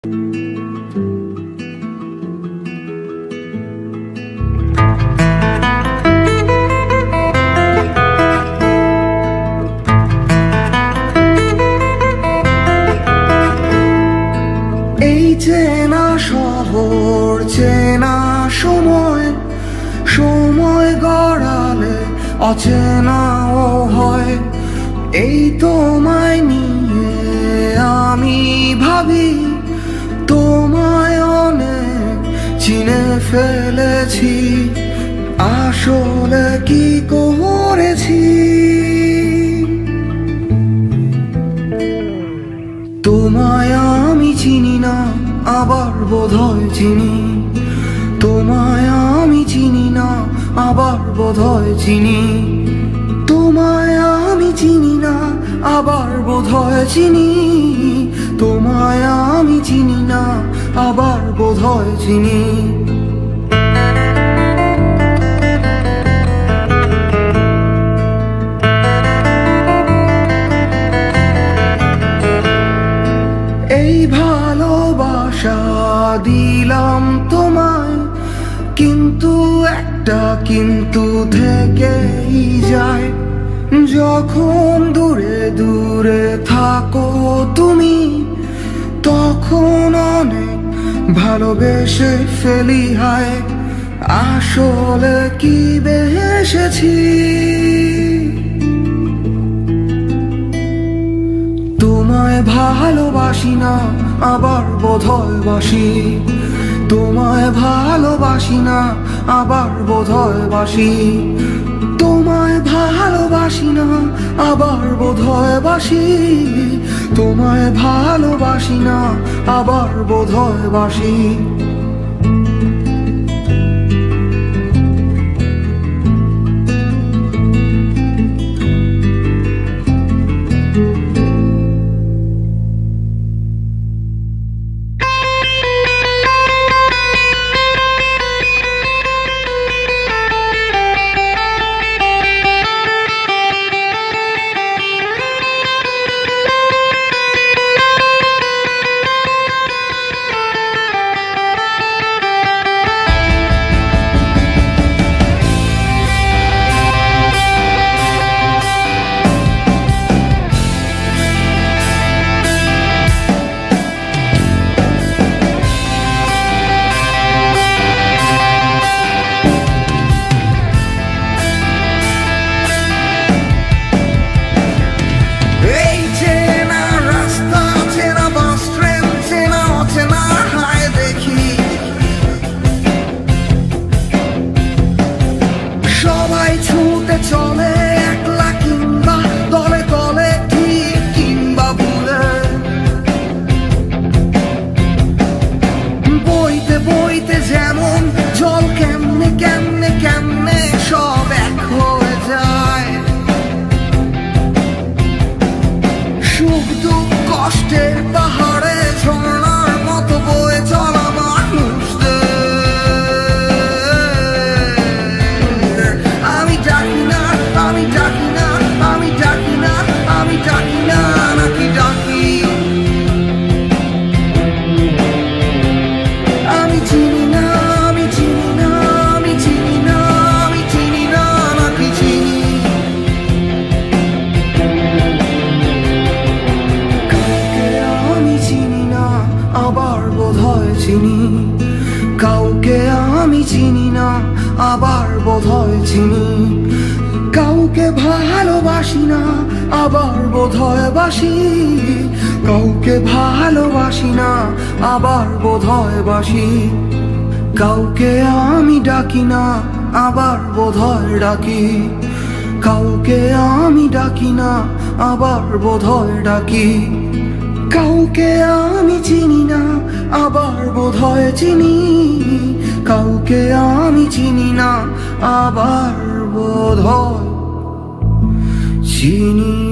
এই চেনা শহর চেনা সময়, সময় গড়ালে অচেনাও হয়। এই তোমায় নিয়ে আমি ভাবি, তোমায় অনেক চিনে ফেলেছি, আসলে কি করেছি। তোমায় আমি চিনি না, আবার বোধহয় চিনি। তোমায় আমি চিনি না, আবার বোধহয় চিনি। তোমায় আমি চিনি না, আবার বোধহয় চিনি। তোমায় আমি চিনি না, আবার বোধহয় চিনি। এই ভালোবাসা দিলাম তোমায়, কিন্তু একটা কিন্তু থেকেই যায়। যখন দূরে দূরে থাকো তুমি, তখন অনেক ভালোবেসে ফেলি হায়। আসলে কি বেসেছি। তোমায় ভালোবাসি না, আবার বোধহয় বাসি। তোমায় ভালোবাসি না, আবার বোধহয় বাসি। তোমায় ভালোবাসি না, আবার বোধহয় বাসি। তোমায় ভালোবাসি না, আবার বোধহয় বাসি। চলে একলা কিংবা দলে দলে, ঠিক কিংবা ভুলে। বইতে বইতে যেমন জল, কেমনে কেমনে কেমনে সব এক হয়ে যায়। সুখ দুঃখ কষ্টের পাহাড়ে ঝর্ণার মতো বয়ে চলা মানুষদের আমি ডাকি না, আমি ডাকি না, আমি ডাকি না, আমি ডাকি না, নাকি ডাকি। আমি চিনি না, আমি চিনি না, আমি চিনি না, আমি চিনি না, নাকি চিনি। কাউকে আমি চিনি না, আবার বোধহয় চিনি। কাউকে আমি চিনি না, আবার বোধহয় চিনি। কাউকে ভালোবাসি না, আবার বোধহয় বাসি। কাউকে ভালোবাসি না, আবার বোধহয় বাসি। কাউকে আমি ডাকি না, আবার বোধহয় ডাকি। কাউকে আমি ডাকি না, আবার বোধহয় ডাকি। কাউকে আমি চিনি না, আবার বোধহয় চিনি। কাউকে আমি চিনি না, আবার বোধহয় চিনি।